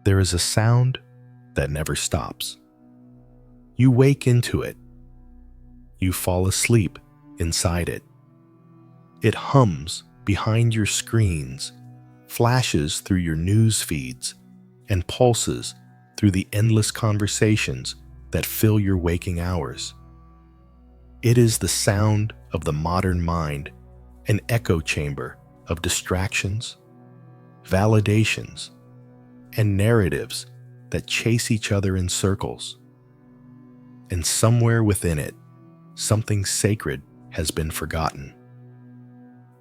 there is a sound that never stops. You wake into it. You fall asleep inside it. It hums behind your screens, flashes through your news feeds, and pulses through the endless conversations that fill your waking hours. It is the sound of the modern mind, an echo chamber of distractions, validations, and narratives that chase each other in circles. And somewhere within it, something sacred has been forgotten.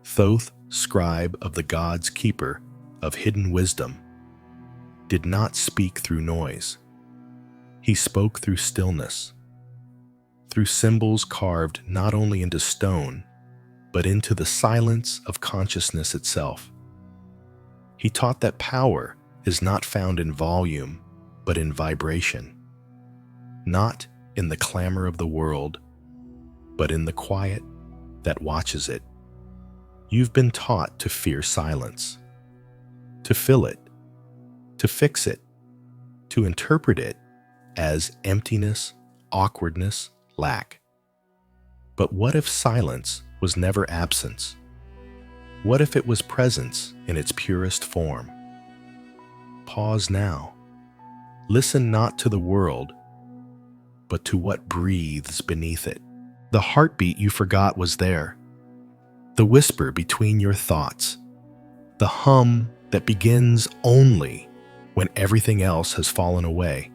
Thoth, scribe of the gods, keeper of hidden wisdom, did not speak through noise. He spoke through stillness, through symbols carved not only into stone, but into the silence of consciousness itself. He taught that power is not found in volume, but in vibration, not in the clamor of the world, but in the quiet that watches it. You've been taught to fear silence, to fill it, to fix it, to interpret it as emptiness, awkwardness, lack. But what if silence was never absence? What if it was presence in its purest form? Pause now. Listen not to the world, but to what breathes beneath it. The heartbeat you forgot was there. The whisper between your thoughts. The hum that begins only when everything else has fallen away.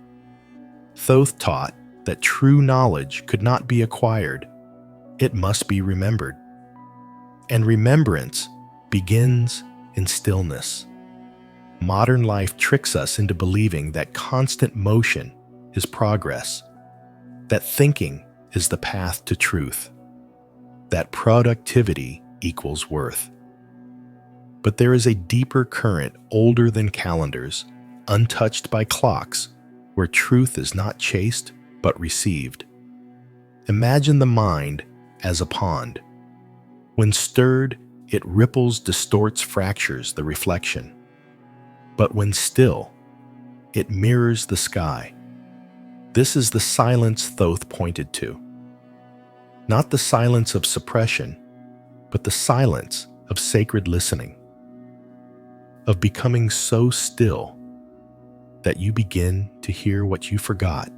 Thoth taught that true knowledge could not be acquired. It must be remembered. And remembrance begins in stillness. Modern life tricks us into believing that constant motion is progress, that thinking is the path to truth, that productivity equals worth. But there is a deeper current older than calendars, untouched by clocks, where truth is not chased but received. Imagine the mind as a pond. When stirred, it ripples, distorts, fractures the reflection. But when still, it mirrors the sky. This is the silence Thoth pointed to. Not the silence of suppression, but the silence of sacred listening, of becoming so still that you begin to hear what you forgot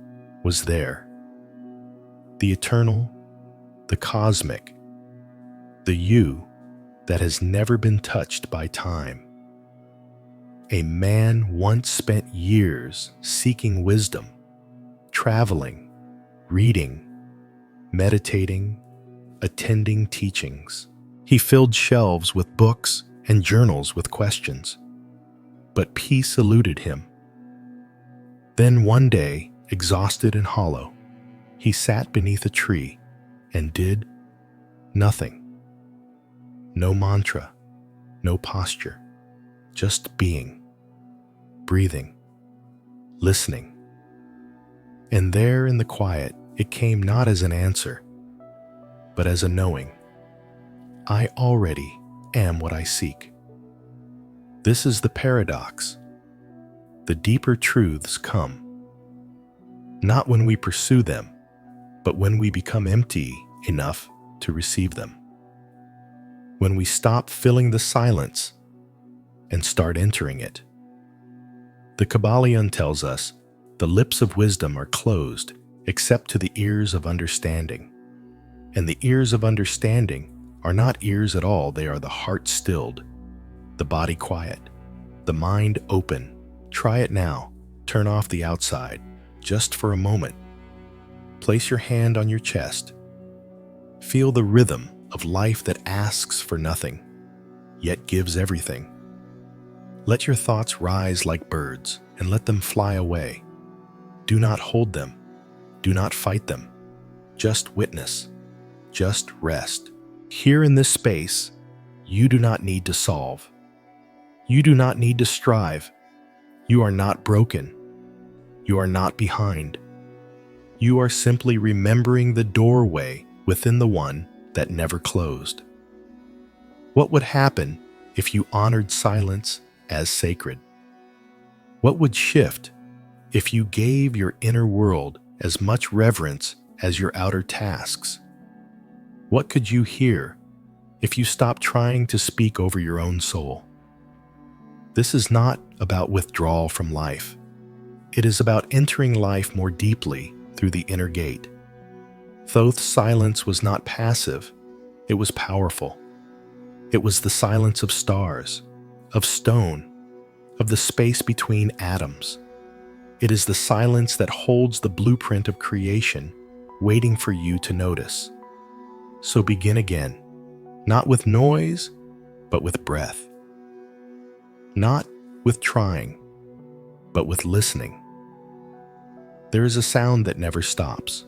was there. The eternal, the cosmic, the you that has never been touched by time. A man once spent years seeking wisdom, traveling, reading, meditating, attending teachings. He filled shelves with books and journals with questions, but peace eluded him. Then one day, exhausted and hollow, he sat beneath a tree and did nothing. No mantra, no posture, just being, breathing, listening. And there in the quiet, it came not as an answer, but as a knowing. I already am what I seek. This is the paradox. The deeper truths come, not when we pursue them, but when we become empty enough to receive them. When we stop filling the silence and start entering it. The Kybalion tells us the lips of wisdom are closed except to the ears of understanding. And the ears of understanding are not ears at all, they are the heart stilled, the body quiet, the mind open. Try it now. Turn off the outside, just for a moment. Place your hand on your chest. Feel the rhythm of life that asks for nothing, yet gives everything. Let your thoughts rise like birds and let them fly away. Do not hold them. Do not fight them. Just witness. Just rest. Here in this space, you do not need to solve. You do not need to strive. You are not broken. You are not behind. You are simply remembering the doorway within the one that never closed. What would happen if you honored silence as sacred? What would shift if you gave your inner world as much reverence as your outer tasks? What could you hear if you stopped trying to speak over your own soul? This is not about withdrawal from life. It is about entering life more deeply through the inner gate. Thoth's silence was not passive, it was powerful. It was the silence of stars, of stone, of the space between atoms. It is the silence that holds the blueprint of creation, waiting for you to notice. So begin again, not with noise, but with breath. Not with trying, but with listening. There is a sound that never stops,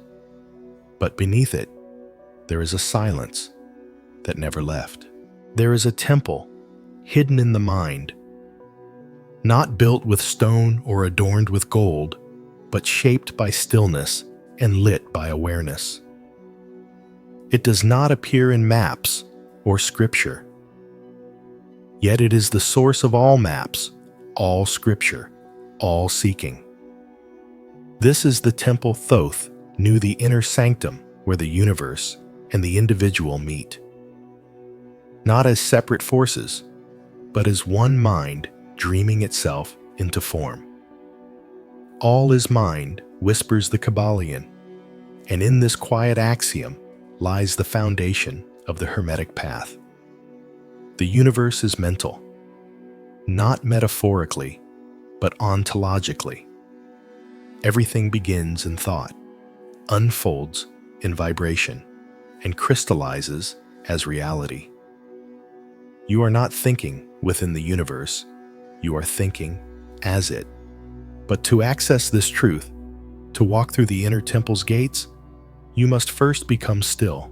but beneath it, there is a silence that never left. There is a temple hidden in the mind, not built with stone or adorned with gold, but shaped by stillness and lit by awareness. It does not appear in maps or scripture, yet it is the source of all maps, all scripture, all seeking. This is the temple Thoth knew, the inner sanctum where the universe and the individual meet. Not as separate forces, but as one mind dreaming itself into form. All is mind, whispers the kybalion, and in this quiet axiom lies the foundation of the Hermetic path. The universe is mental, not metaphorically, but ontologically. Everything begins in thought, unfolds in vibration, and crystallizes as reality. You are not thinking within the universe, you are thinking as it. But to access this truth, to walk through the inner temple's gates, you must first become still.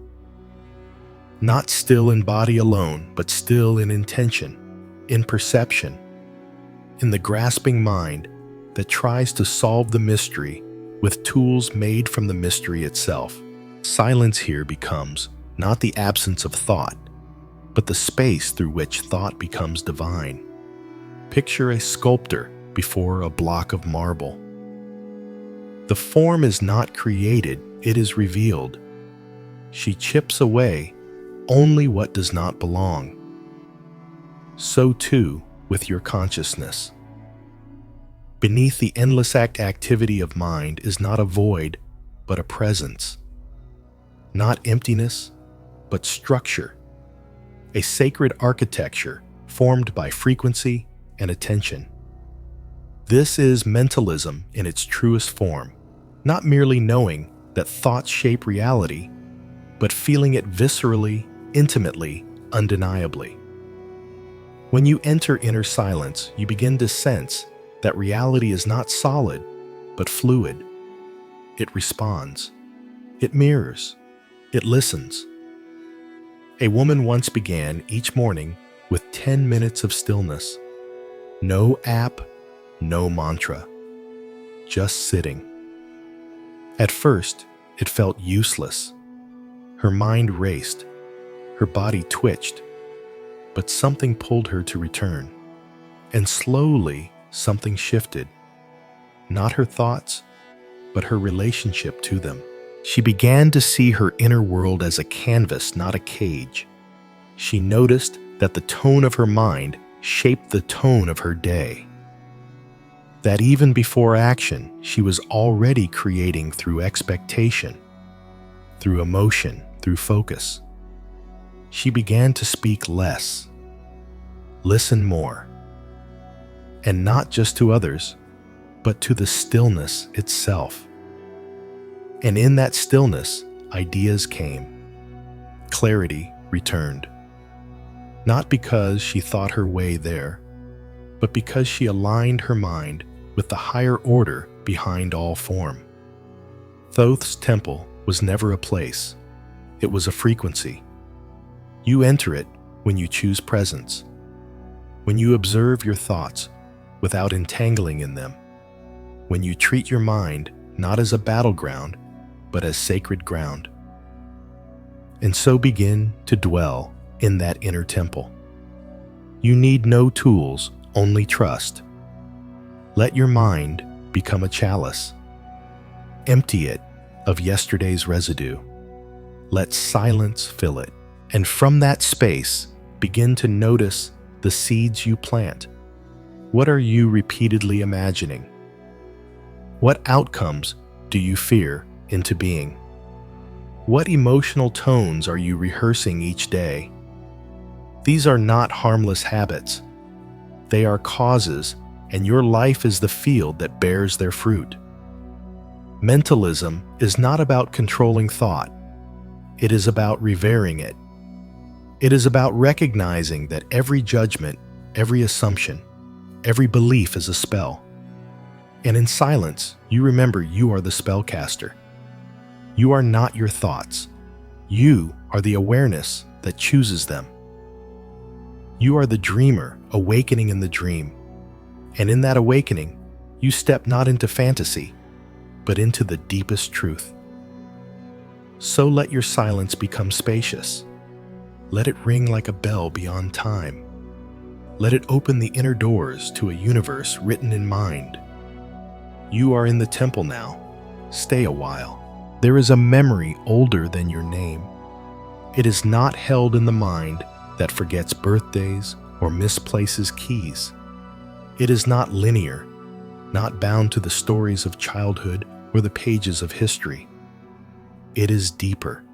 Not still in body alone, but still in intention, in perception, in the grasping mind that tries to solve the mystery with tools made from the mystery itself. Silence here becomes not the absence of thought, but the space through which thought becomes divine. Picture a sculptor before a block of marble. The form is not created, it is revealed. She chips away only what does not belong. So too with your consciousness. Beneath the endless activity of mind is not a void, but a presence. Not emptiness, but structure. A sacred architecture formed by frequency and attention. This is mentalism in its truest form, not merely knowing that thoughts shape reality, but feeling it viscerally, intimately, undeniably. When you enter inner silence, you begin to sense that reality is not solid, but fluid. It responds. It mirrors. It listens. A woman once began each morning with 10 minutes of stillness. No app, no mantra, just sitting. At first, it felt useless. Her mind raced, her body twitched, but something pulled her to return. And slowly, something shifted. Not her thoughts, but her relationship to them. She began to see her inner world as a canvas, not a cage. She noticed that the tone of her mind shaped the tone of her day. That even before action, she was already creating through expectation, through emotion, through focus. She began to speak less, listen more, and not just to others, but to the stillness itself. And in that stillness, ideas came. Clarity returned. Not because she thought her way there, but because she aligned her mind with the higher order behind all form. Thoth's temple was never a place. It was a frequency. You enter it when you choose presence, when you observe your thoughts without entangling in them, when you treat your mind not as a battleground, but as sacred ground. And so begin to dwell in that inner temple. You need no tools, only trust. Let your mind become a chalice. Empty it of yesterday's residue. Let silence fill it. And from that space, begin to notice the seeds you plant. What are you repeatedly imagining? What outcomes do you fear into being? What emotional tones are you rehearsing each day? These are not harmless habits. They are causes, and your life is the field that bears their fruit. Mentalism is not about controlling thought. It is about revering it. It is about recognizing that every judgment, every assumption, every belief is a spell. And in silence, you remember you are the spellcaster. You are not your thoughts. You are the awareness that chooses them. You are the dreamer awakening in the dream. And in that awakening, you step not into fantasy, but into the deepest truth. So let your silence become spacious. Let it ring like a bell beyond time. Let it open the inner doors to a universe written in mind. You are in the temple now. Stay a while. There is a memory older than your name. It is not held in the mind that forgets birthdays or misplaces keys. It is not linear, not bound to the stories of childhood or the pages of history. It is deeper,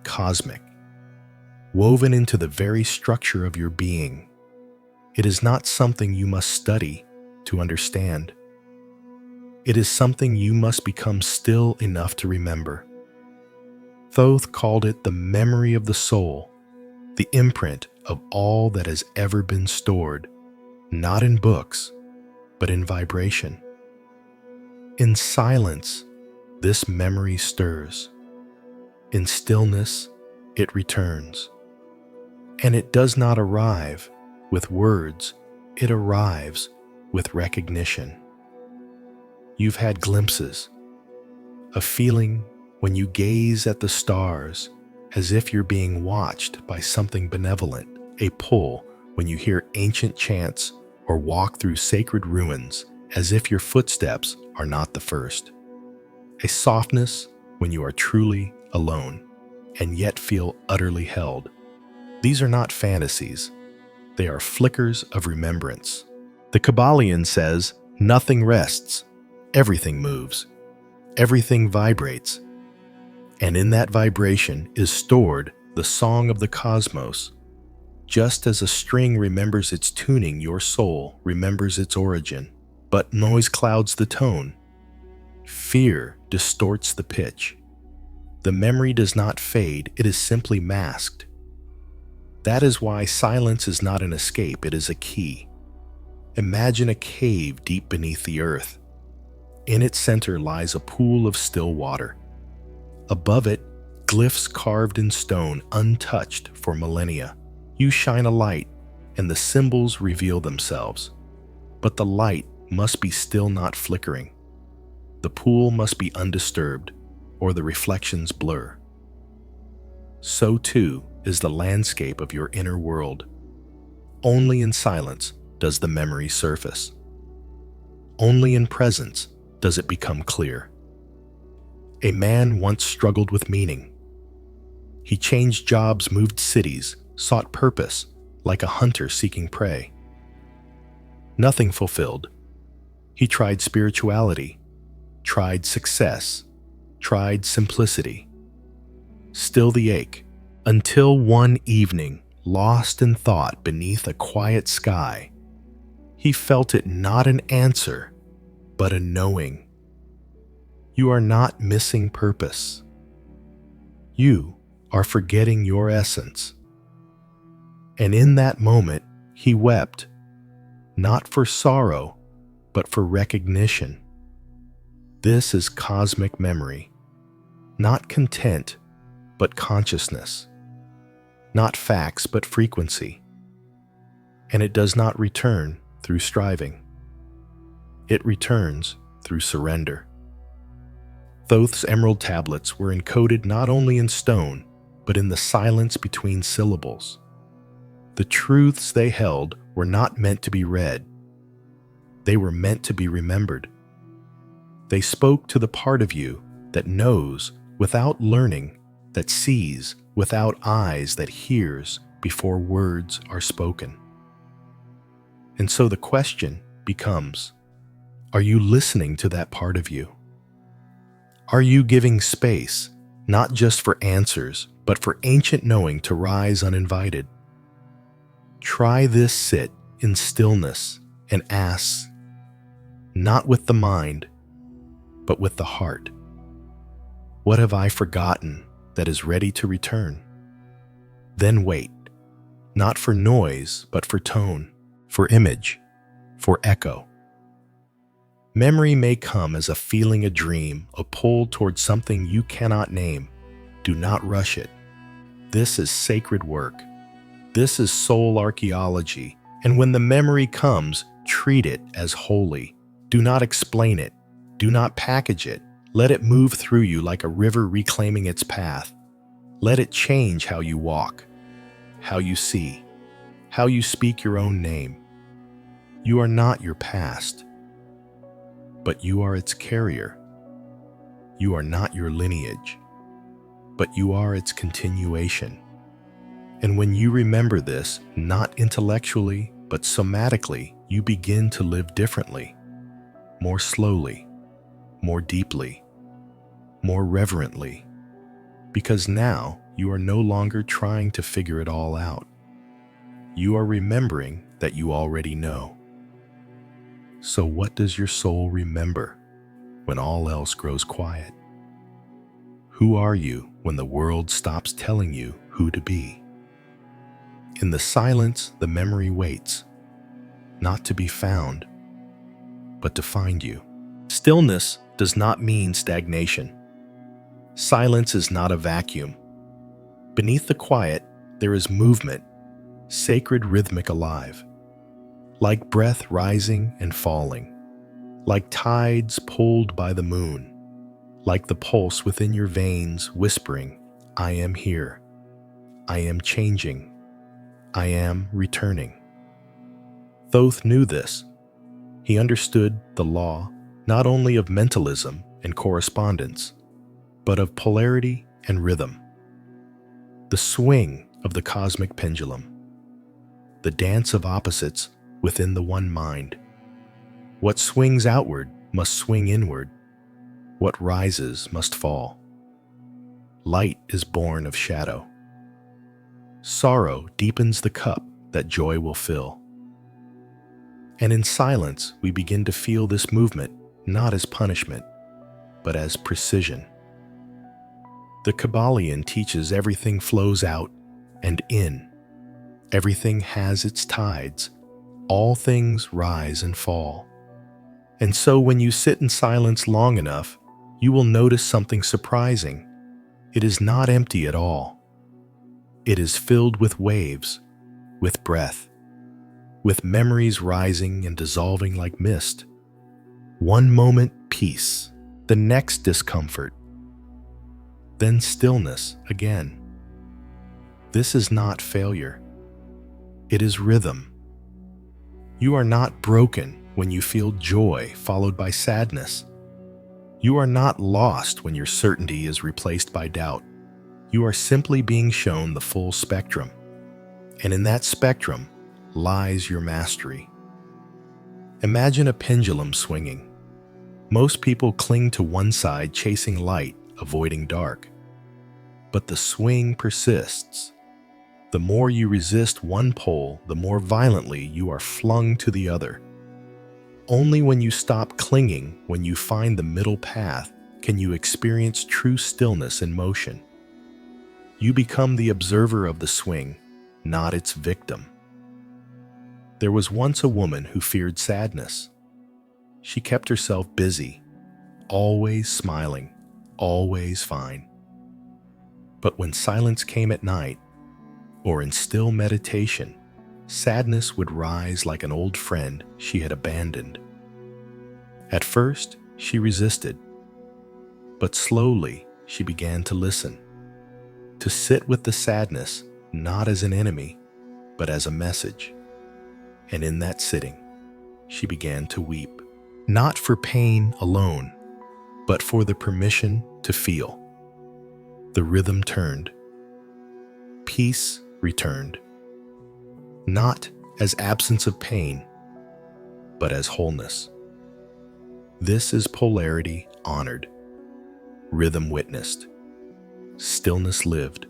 cosmic, woven into the very structure of your being. It is not something you must study to understand. It is something you must become still enough to remember. Thoth called it the memory of the soul, the imprint of all that has ever been stored, not in books, but in vibration. In silence, this memory stirs. In stillness, it returns. And it does not arrive with words, it arrives with recognition. You've had glimpses, a feeling when you gaze at the stars as if you're being watched by something benevolent, a pull when you hear ancient chants or walk through sacred ruins as if your footsteps are not the first, a softness when you are truly alone and yet feel utterly held. These are not fantasies, they are flickers of remembrance. The Kybalion says, nothing rests, everything moves, everything vibrates. And in that vibration is stored the song of the cosmos. Just as a string remembers its tuning, your soul remembers its origin. But noise clouds the tone. Fear distorts the pitch. The memory does not fade, it is simply masked. That is why silence is not an escape, it is a key. Imagine a cave deep beneath the earth. In its center lies a pool of still water. Above it, glyphs carved in stone, untouched for millennia. You shine a light, and the symbols reveal themselves. But the light must be still, not flickering. The pool must be undisturbed, or the reflections blur. So too is the landscape of your inner world. Only in silence does the memory surface. Only in presence does it become clear. A man once struggled with meaning. He changed jobs, moved cities, sought purpose, like a hunter seeking prey. Nothing fulfilled. He tried spirituality, tried success, tried simplicity. Still the ache, until one evening, lost in thought beneath a quiet sky, he felt it not an answer, but a knowing. You are not missing purpose. You are forgetting your essence. And in that moment, he wept, not for sorrow, but for recognition. This is cosmic memory, not content, but consciousness, not facts, but frequency. And it does not return through striving. It returns through surrender. Thoth's emerald tablets were encoded not only in stone, but in the silence between syllables. The truths they held were not meant to be read. They were meant to be remembered. They spoke to the part of you that knows without learning, that sees without eyes, that hears before words are spoken. And so the question becomes, are you listening to that part of you? Are you giving space, not just for answers, but for ancient knowing to rise uninvited? Try this sit in stillness and ask, not with the mind, but with the heart. What have I forgotten that is ready to return? Then wait, not for noise, but for tone, for image, for echo. Memory may come as a feeling, a dream, a pull towards something you cannot name. Do not rush it. This is sacred work. This is soul archaeology. And when the memory comes, treat it as holy. Do not explain it. Do not package it. Let it move through you like a river reclaiming its path. Let it change how you walk, how you see, how you speak your own name. You are not your past, but you are its carrier. You are not your lineage, but you are its continuation. And when you remember this, not intellectually, but somatically, you begin to live differently, more slowly, more deeply, more reverently, because now you are no longer trying to figure it all out. You are remembering that you already know. So what does your soul remember when all else grows quiet? Who are you when the world stops telling you who to be? In the silence, the memory waits, not to be found, but to find you. Stillness does not mean stagnation. Silence is not a vacuum. Beneath the quiet, there is movement, sacred rhythmic alive, like breath rising and falling, like tides pulled by the moon, like the pulse within your veins whispering, I am here, I am changing, I am returning. Thoth knew this. He understood the law not only of mentalism and correspondence, but of polarity and rhythm, the swing of the cosmic pendulum, the dance of opposites within the one mind. What swings outward must swing inward. What rises must fall. Light is born of shadow. Sorrow deepens the cup that joy will fill. And in silence, we begin to feel this movement not as punishment, but as precision. The kybalion teaches everything flows out and in. Everything has its tides. All things rise and fall. And so when you sit in silence long enough, you will notice something surprising. It is not empty at all. It is filled with waves, with breath, with memories rising and dissolving like mist. One moment, peace, the next discomfort, then stillness again. This is not failure. It is rhythm. You are not broken when you feel joy followed by sadness. You are not lost when your certainty is replaced by doubt. You are simply being shown the full spectrum. And in that spectrum lies your mastery. Imagine a pendulum swinging. Most people cling to one side, chasing light, avoiding dark. But the swing persists. The more you resist one pole, the more violently you are flung to the other. Only when you stop clinging, when you find the middle path, can you experience true stillness in motion. You become the observer of the swing, not its victim. There was once a woman who feared sadness. She kept herself busy, always smiling, always fine. But when silence came at night, or in still meditation, sadness would rise like an old friend she had abandoned. At first, she resisted, but slowly she began to listen, to sit with the sadness not as an enemy, but as a message. And in that sitting, she began to weep, not for pain alone, but for the permission to feel. The rhythm turned. Peace returned, not as absence of pain, but as wholeness. This is polarity honored, rhythm witnessed, stillness lived.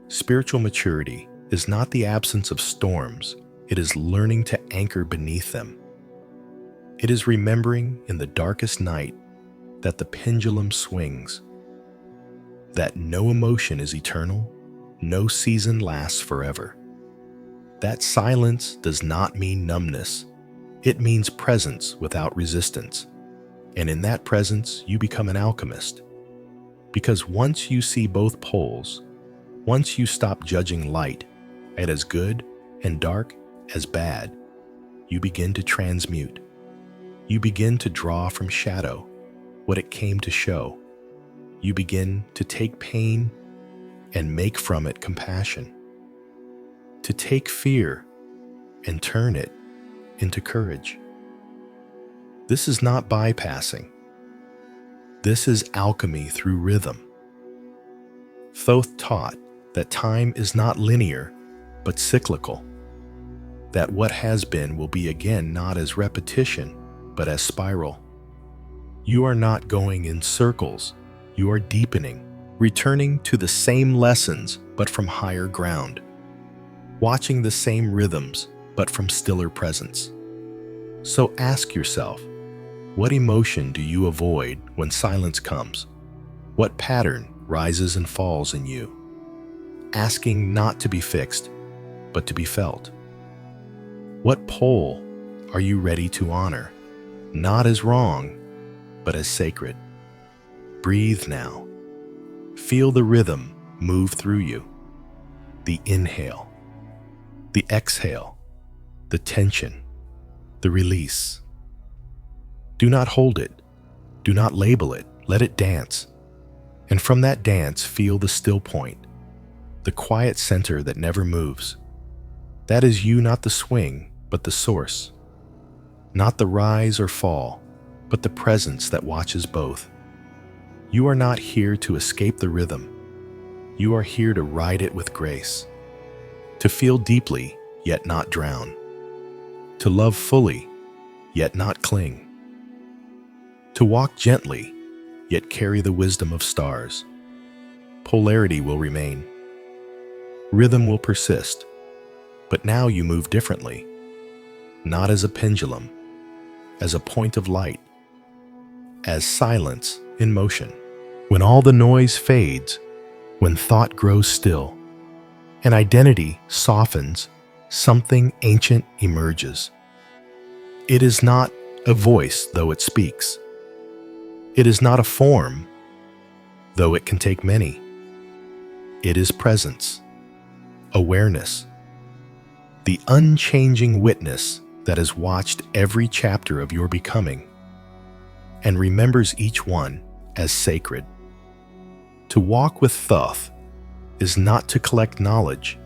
Spiritual maturity is not the absence of storms, it is learning to anchor beneath them. It is remembering in the darkest night that the pendulum swings, that no emotion is eternal, no season lasts forever. That silence does not mean numbness, it means presence without resistance. And in that presence, you become an alchemist. Because once you see both poles, once you stop judging light as good and dark as bad, you begin to transmute. You begin to draw from shadow what it came to show. You begin to take pain and make from it compassion. To take fear and turn it into courage. This is not bypassing. This is alchemy through rhythm. Thoth taught that time is not linear, but cyclical. That what has been will be again not as repetition, but as spiral. You are not going in circles, you are deepening, returning to the same lessons, but from higher ground. Watching the same rhythms, but from stiller presence. So ask yourself, what emotion do you avoid when silence comes? What pattern rises and falls in you? Asking not to be fixed, but to be felt. What pole are you ready to honor? Not as wrong, but as sacred. Breathe now. Feel the rhythm move through you. The inhale, the exhale, the tension, the release. Do not hold it. Do not label it. Let it dance. And from that dance, feel the still point, the quiet center that never moves. That is you, not the swing, but the source. Not the rise or fall, but the presence that watches both. You are not here to escape the rhythm. You are here to ride it with grace. To feel deeply, yet not drown. To love fully, yet not cling. To walk gently, yet carry the wisdom of stars. Polarity will remain. Rhythm will persist. But now you move differently. Not as a pendulum, as a point of light, as silence in motion. When all the noise fades, when thought grows still, and identity softens, something ancient emerges. It is not a voice, though it speaks. It is not a form, though it can take many. It is presence, awareness, the unchanging witness that has watched every chapter of your becoming and remembers each one as sacred. To walk with Thoth is not to collect knowledge,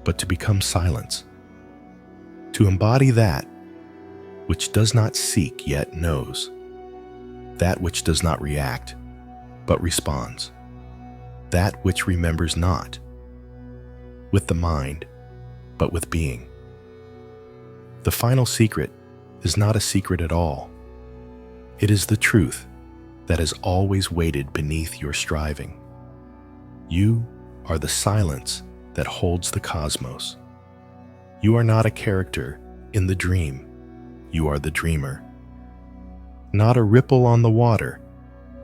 but to become silence. To embody that which does not seek yet knows, that which does not react, but responds, that which remembers not, with the mind, but with being. The final secret is not a secret at all. It is the truth that has always waited beneath your striving. You are the silence that holds the cosmos. You are not a character in the dream. You are the dreamer. Not a ripple on the water.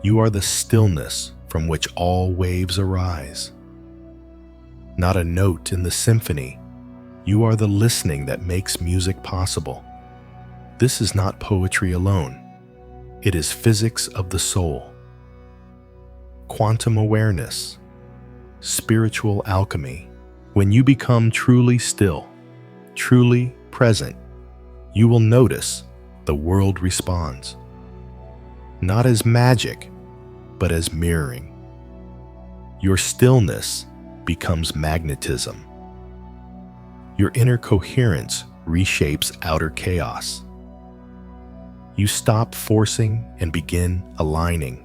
You are the stillness from which all waves arise. Not a note in the symphony. You are the listening that makes music possible. This is not poetry alone. It is physics of the soul. Quantum awareness. Spiritual alchemy. When you become truly still, truly present, you will notice the world responds. Not as magic, but as mirroring. Your stillness becomes magnetism. Your inner coherence reshapes outer chaos. You stop forcing and begin aligning.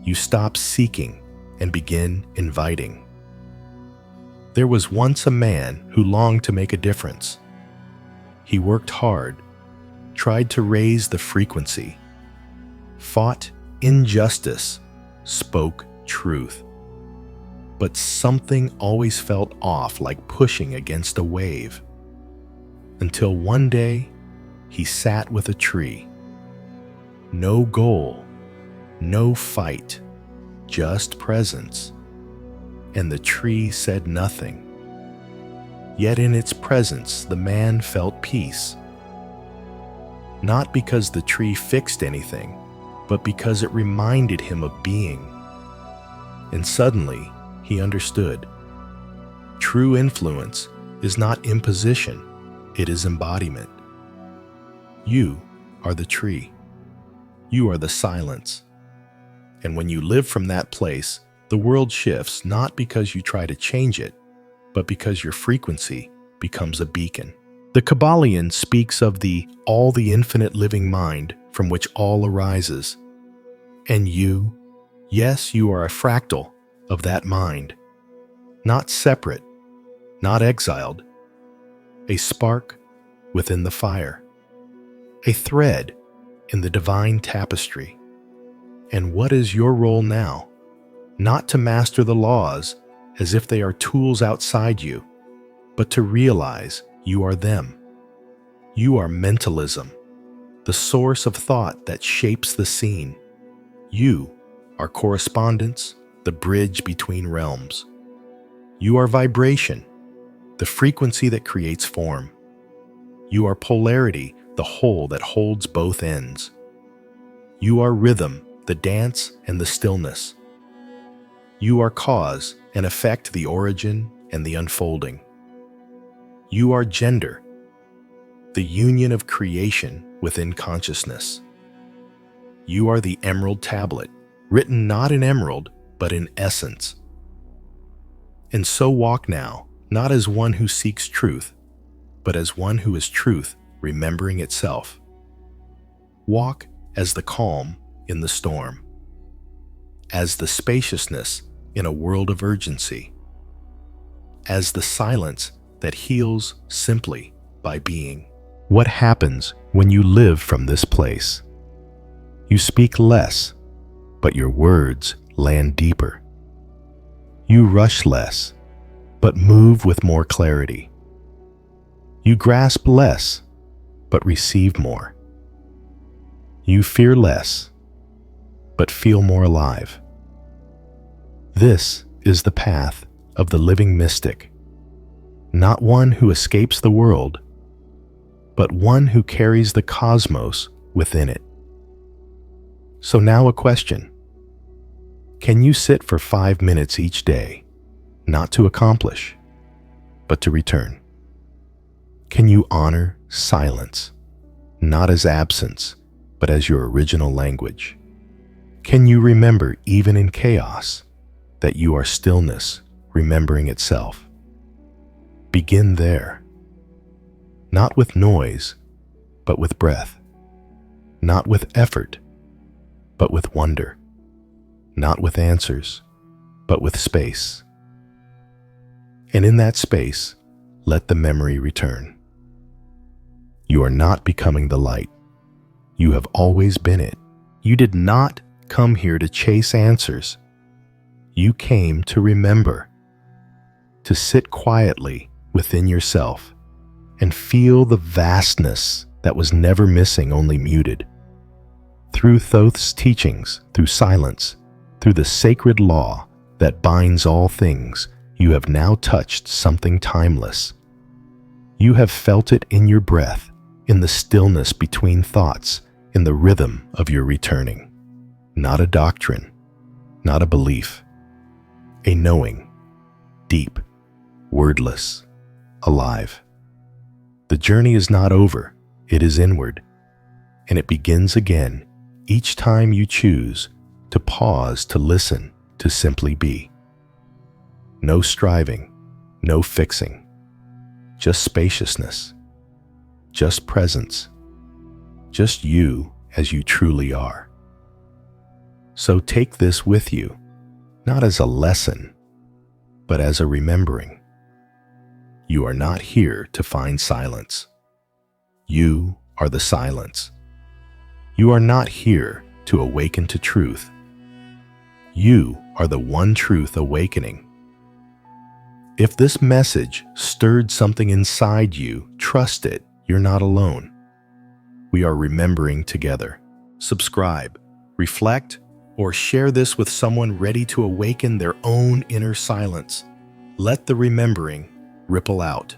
You stop seeking and begin inviting. There was once a man who longed to make a difference. He worked hard, tried to raise the frequency, fought injustice, spoke truth. But something always felt off, like pushing against a wave. Until one day, he sat with a tree. No goal, no fight, just presence. And the tree said nothing. Yet in its presence, the man felt peace. Not because the tree fixed anything, but because it reminded him of being. And suddenly, he understood. True influence is not imposition, it is embodiment. You are the tree. You are the silence. And when you live from that place, the world shifts not because you try to change it, but because your frequency becomes a beacon. The Kybalion speaks of the infinite living mind from which all arises. And you, yes, you are a fractal of that mind, not separate, not exiled, a spark within the fire, a thread in the divine tapestry. And what is your role now? Not to master the laws as if they are tools outside you, but to realize you are them. You are mentalism, the source of thought that shapes the scene. You are correspondence, the bridge between realms. You are vibration, the frequency that creates form. You are polarity, the whole that holds both ends. You are rhythm, the dance and the stillness. You are cause and effect, the origin and the unfolding. You are gender, the union of creation within consciousness. You are the emerald tablet, written not in emerald, but in essence. And so walk now, not as one who seeks truth, but as one who is truth, remembering itself. Walk as the calm in the storm, as the spaciousness in a world of urgency, as the silence that heals simply by being. What happens when you live from this place? You speak less, but your words land deeper. You rush less, but move with more clarity. You grasp less, but receive more. You fear less, but feel more alive. This is the path of the living mystic, not one who escapes the world, but one who carries the cosmos within it. So now a question. Can you sit for 5 minutes each day, not to accomplish, but to return? Can you honor silence, not as absence, but as your original language? Can you remember, even in chaos, that you are stillness, remembering itself? Begin there. Not with noise, but with breath. Not with effort, but with wonder. Not with answers, but with space. And in that space, let the memory return. You are not becoming the light. You have always been it. You did not come here to chase answers. You came to remember, to sit quietly within yourself and feel the vastness that was never missing, only muted. Through Thoth's teachings, through silence, through the sacred law that binds all things, you have now touched something timeless. You have felt it in your breath, in the stillness between thoughts, in the rhythm of your returning. Not a doctrine, not a belief, a knowing, deep, wordless, alive. The journey is not over, it is inward, and it begins again each time you choose to pause, to listen, to simply be. No striving, no fixing, just spaciousness, just presence, just you as you truly are. So take this with you, not as a lesson, but as a remembering. You are not here to find silence. You are the silence. You are not here to awaken to truth. You are the one truth awakening. If this message stirred something inside you, trust it, you're not alone. We are remembering together. Subscribe, reflect, or share this with someone ready to awaken their own inner silence. Let the remembering ripple out.